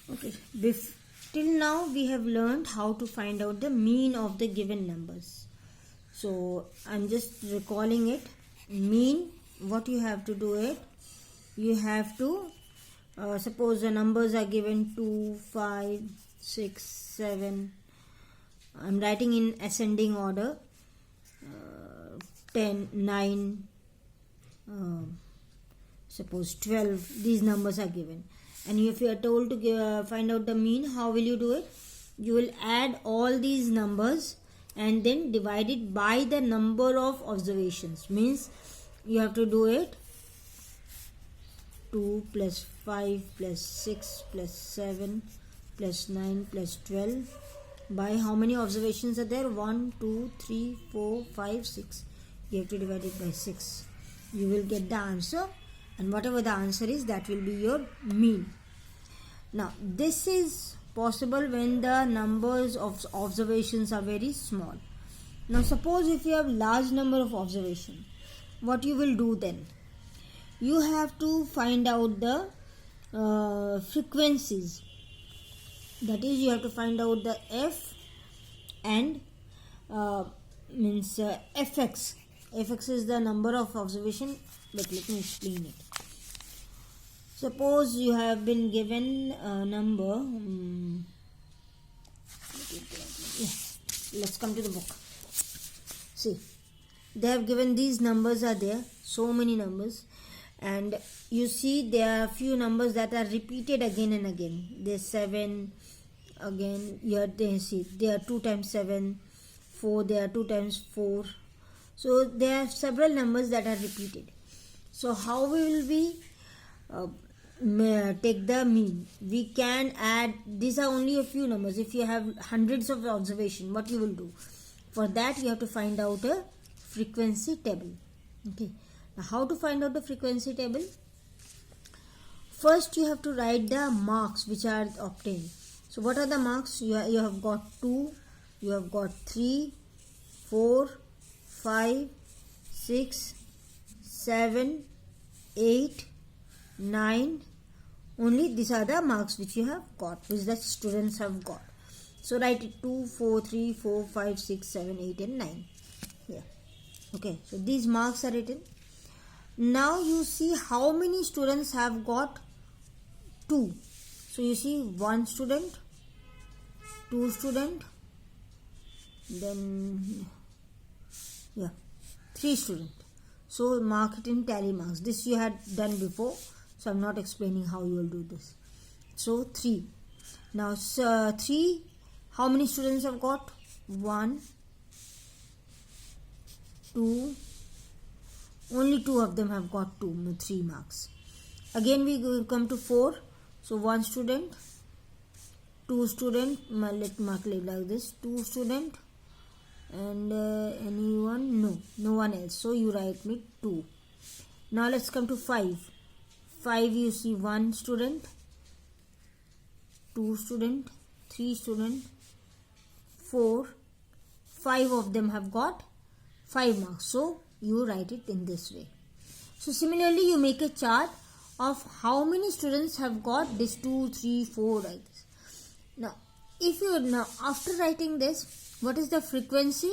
Okay, till now we have learned how to find out the mean of the given numbers. So I'm just recalling it. Mean, what you have to do it, you have to suppose the numbers are given 2, 5, 6, 7. I'm writing in ascending order. 10, 9, suppose 12. These numbers are given. And if you are told to find out the mean, how will you do it? You will add all these numbers and then divide it by the number of observations. Means you have to do it 2 plus 5 plus 6 plus 7 plus 9 plus 12 by how many observations are there? 1, 2, 3, 4, 5, 6. You have to divide it by 6. You will get the answer, and whatever the answer is, that will be your mean. Now this is possible when the numbers of observations are very small. Now suppose if you have large number of observations, what you will do then? You have to find out the frequencies. That is, you have to find out the f and fx. Fx is the number of observation, but let me explain it. Suppose you have been given a number. Let's come to the book. See, they have given these numbers are there, so many numbers, and you see there are few numbers that are repeated again and again. There's 7 again. Here they see there are 2 times 7, 4. There are 2 times 4. So there are several numbers that are repeated. So how will we take the mean? We can add. These are only a few numbers. If you have hundreds of observation, what you will do? For that you have to find out a frequency table. Okay. Now how to find out the frequency table? First you have to write the marks which are obtained. So what are the marks? You have got 2, you have got 3, 4, 5, 6, 7, 8, 9. Only these are the marks which you have got, which the students have got. So write it 2, 4, 3, 4, 5, 6, 7, 8 and 9. Here. Okay, so these marks are written. Now you see how many students have got 2. So you see 1 student, 2 student, then 3 student. So mark it in tally marks. This you had done before, so I'm not explaining how you will do this. So 3. Now 3, how many students have got? 1, 2, only 2 of them have got 3 marks. Again we will come to 4. So 1 student, 2 student, let mark it like this, 2 student, and anyone? No one else. So you write me 2. Now let's come to 5. 5 you see 1 student, 2 student, 3 student, 4. 5 of them have got 5 marks. So you write it in this way. So similarly you make a chart of how many students have got this 2, 3, 4 like this. Now after writing this, what is the frequency?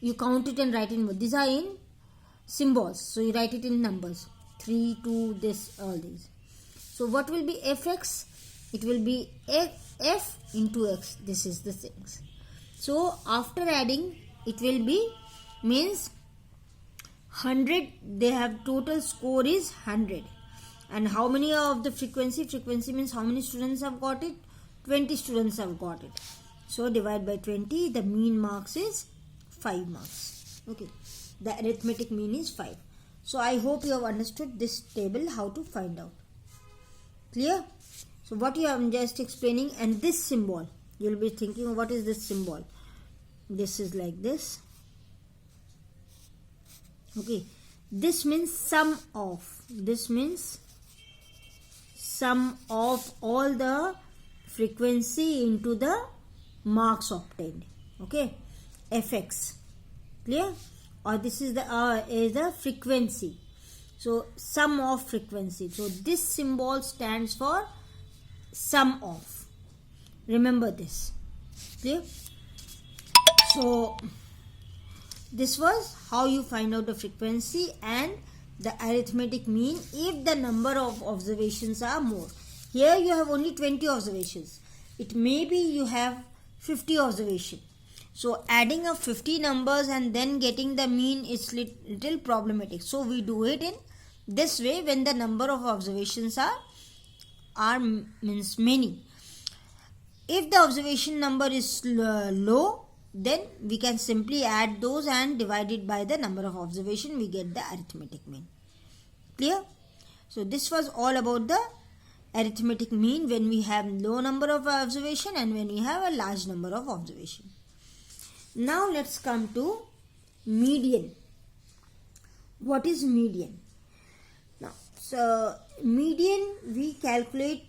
You count it and write in. These are in symbols, so you write it in numbers. 3, 2, this, all these. So what will be fx? It will be f into x. This is the things. So after adding, it will be means 100. They have total score is 100. And how many of the frequency? Frequency means how many students have got it? 20 students have got it. So divide by 20. The mean marks is 5 marks. Okay. The arithmetic mean is 5. So I hope you have understood this table, how to find out. Clear? So what you am just explaining, and this symbol, you will be thinking, what is this symbol? This is like this. Okay. This means sum of. This means sum of all the frequency into the marks obtained. Okay. Fx. Clear? Or this is the frequency. So sum of frequency. So this symbol stands for sum of. Remember this. Clear? So this was how you find out the frequency and the arithmetic mean if the number of observations are more. Here you have only 20 observations. It may be you have 50 observations. So adding up 50 numbers and then getting the mean is little problematic. So we do it in this way when the number of observations are means many. If the observation number is low, then we can simply add those and divide it by the number of observation. We get the arithmetic mean. Clear? So this was all about the arithmetic mean when we have low number of observation and when we have a large number of observation. Now let's come to median. What is median? Now, so median we calculate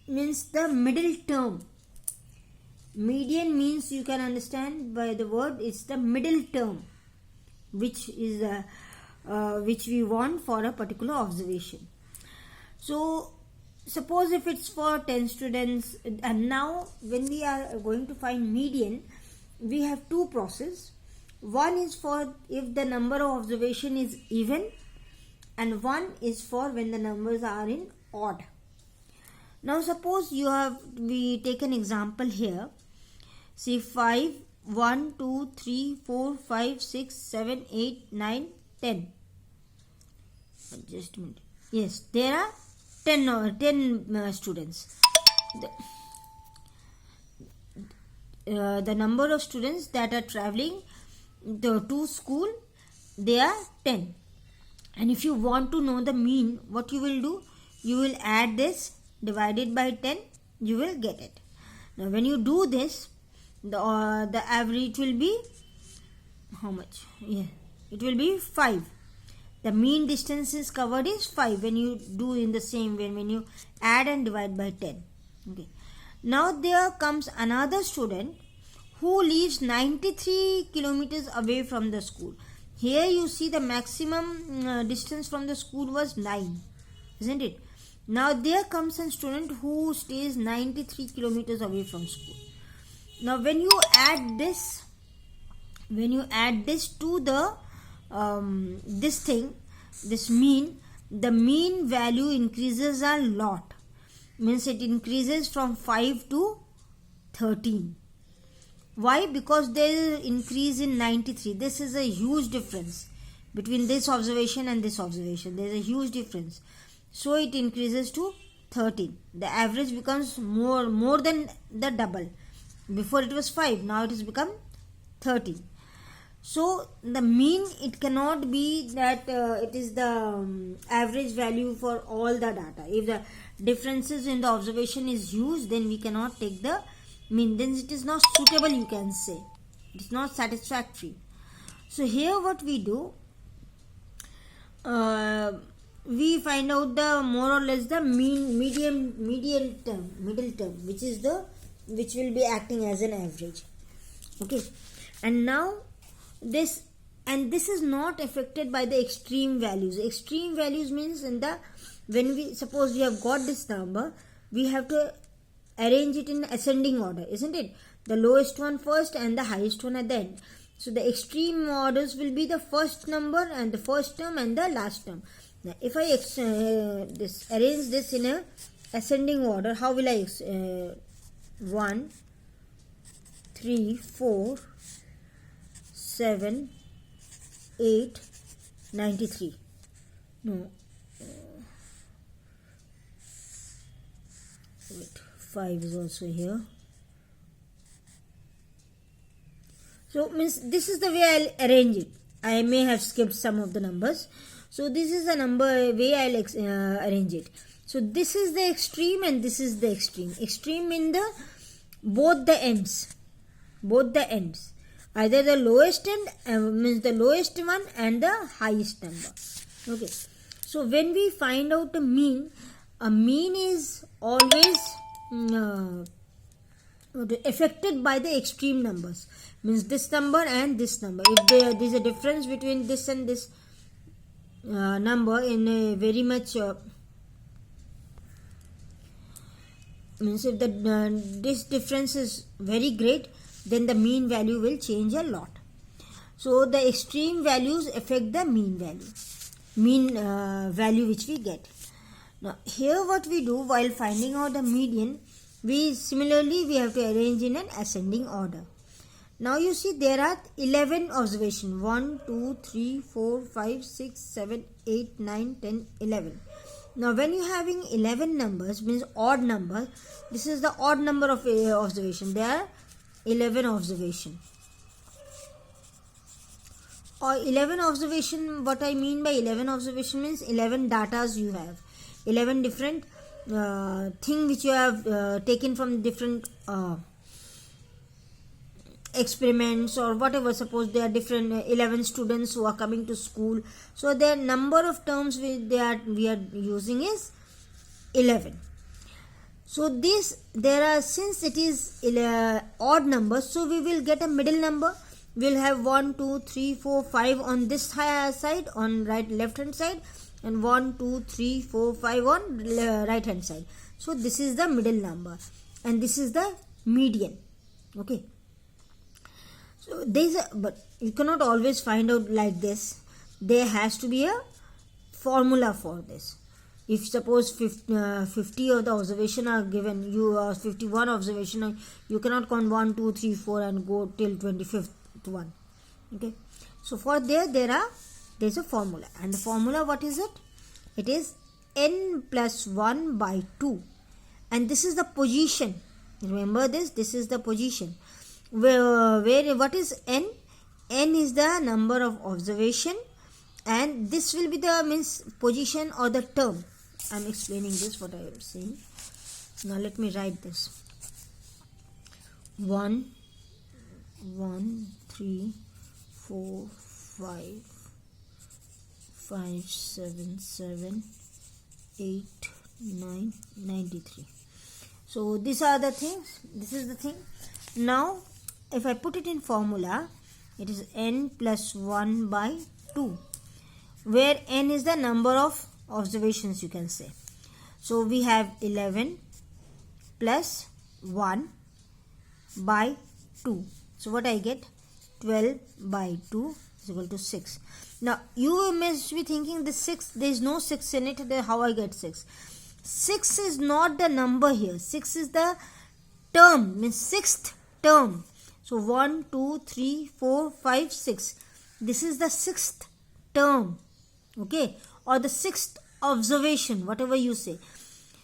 means the middle term. Median means you can understand by the word it's the middle term which is which we want for a particular observation. So suppose if it's for 10 students, and now when we are going to find median, we have two processes. One is for if the number of observation is even, and one is for when the numbers are in odd. Now suppose we take an example here. See 5, 1, 2, 3, 4, 5, 6, 7, 8, 9, 10. Just a minute. Yes, there are 10 students. The number of students that are traveling to school, they are 10. And if you want to know the mean, what you will do? You will add this, divide it by 10, you will get it. Now when you do this, the average will be how much? Yeah, it will be 5. The mean distance is covered is 5 when you do in the same way, when you add and divide by 10. Okay. Now there comes another student who lives 93 kilometers away from the school. Here you see the maximum distance from the school was 9, isn't it? Now there comes a student who stays 93 kilometers away from school. Now when you add this to the this mean, the mean value increases a lot. Means it increases from 5 to 13. Why? Because there is an increase in 93. This is a huge difference between this observation and this observation. There is a huge difference. So it increases to 13. The average becomes more than the double. Before it was 5. Now it has become 13. So the mean, it cannot be that it is the average value for all the data. If the differences in the observation is huge, then we cannot take the mean. Then it is not suitable, you can say. It is not satisfactory. So here what we do, we find out the more or less the median term, middle term, which will be acting as an average. Okay, and now this is not affected by the extreme values. Extreme values means when we suppose we have got this number, we have to arrange it in ascending order, isn't it? The lowest one first and the highest one at the end. So the extreme orders will be the first number and the first term and the last term. Now if I arrange this in a ascending order, how will I 1, 3, 4, 7, 8, 93. No. Wait, 5 is also here. So means this is the way I'll arrange it. I may have skipped some of the numbers. So this is the way I'll arrange it. So this is the extreme and this is the extreme. Extreme in the both the ends. Either the lowest end means the lowest one and the highest number. Okay. So when we find out the mean, a mean is always affected by the extreme numbers. Means this number and this number. If there is a difference between this and this number in a very much means if this difference is very great, then the mean value will change a lot. So the extreme values affect the mean value which we get. Now here what we do while finding out the median, we have to arrange in an ascending order. Now you see there are 11 observations. 1, 2, 3, 4, 5, 6, 7, 8, 9, 10, 11. Now when you are having 11 numbers, means odd number, this is the odd number of observation. There are 11 observation. Or 11 observation, what I mean by 11 observation means 11 datas you have. 11 different thing which you have taken from different experiments or whatever. Suppose there are different 11 students who are coming to school, so their number of terms we are using is 11. So this since it is odd number, so we will get a middle number. We'll have 1, 2, 3, 4, 5 on this side, on left hand side, and 1, 2, 3, 4, 5 on right hand side. So this is the middle number and this is the median. Okay. So but you cannot always find out like this. There has to be a formula for this. If suppose 50 of the observation are given, you are 51 observation, you cannot count 1, 2, 3, 4 and go till 25th one. Okay. So for there's a formula, and the formula, what is it? It is n plus 1 by 2, and this is the position. Remember this is the position. Where what is n? N is the number of observation, and this will be the means position or the term. I am explaining this what I am saying. Now let me write this. 1, 3, 4, 5, 7, 8, 9, 93. So these are the things. This is the thing. Now if I put it in formula, it is n plus 1 by 2, where n is the number of observations, you can say. So we have 11 plus 1 by 2. So what I get? 12 by 2 is equal to 6. Now you must be thinking the 6, there is no 6 in it, how I get 6? 6 is not the number here. 6 is the term, means sixth term. So 1, 2, 3, 4, 5, 6. This is the sixth term. Okay, or the sixth observation, whatever you say.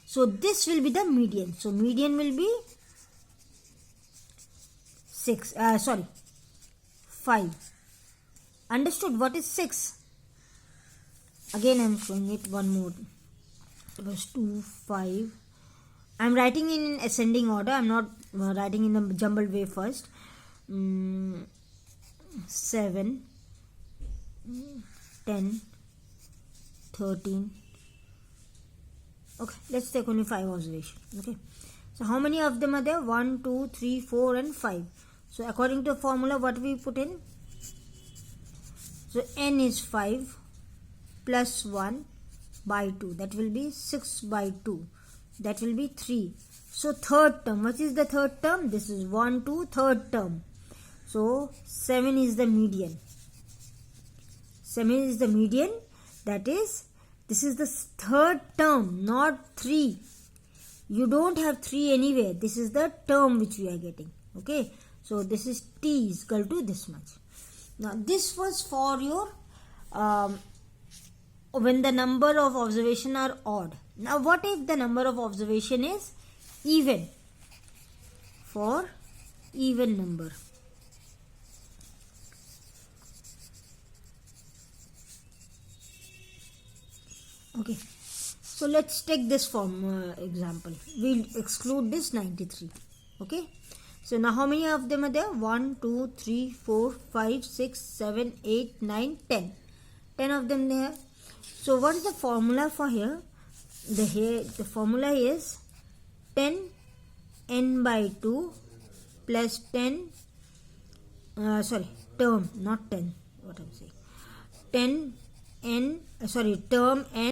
So this will be the median. So median will be 5. Understood? What is 6? Again I am showing it one more. It was 2, 5. I am writing in ascending order. I am not writing in a jumbled way first. 7, 10, 13. Okay, let's take only 5 observations. Okay, so how many of them are there? 1, 2, 3, 4 and 5. So according to the formula, what we put in? So n is 5 plus 1 by 2. That will be 6 by 2. That will be 3. So third term. What is the third term? This is 1, 2, third term. So 7 is the median. 7 is the median. That is, this is the third term, not 3. You don't have 3 anywhere. This is the term which we are getting. Okay. So this is T is equal to this much. Now this was for your when the number of observation are odd. Now what if the number of observation is even? For even number. Okay, so let's take this form example. We'll exclude this 93. Okay, so now how many of them are there? 1, 2, 3, 4, 5, 6, 7, 8, 9, 10. 10 of them there. So what is the formula for here? The formula is 10 n by 2 plus 10 term, not 10, what I'm saying, 10 n term n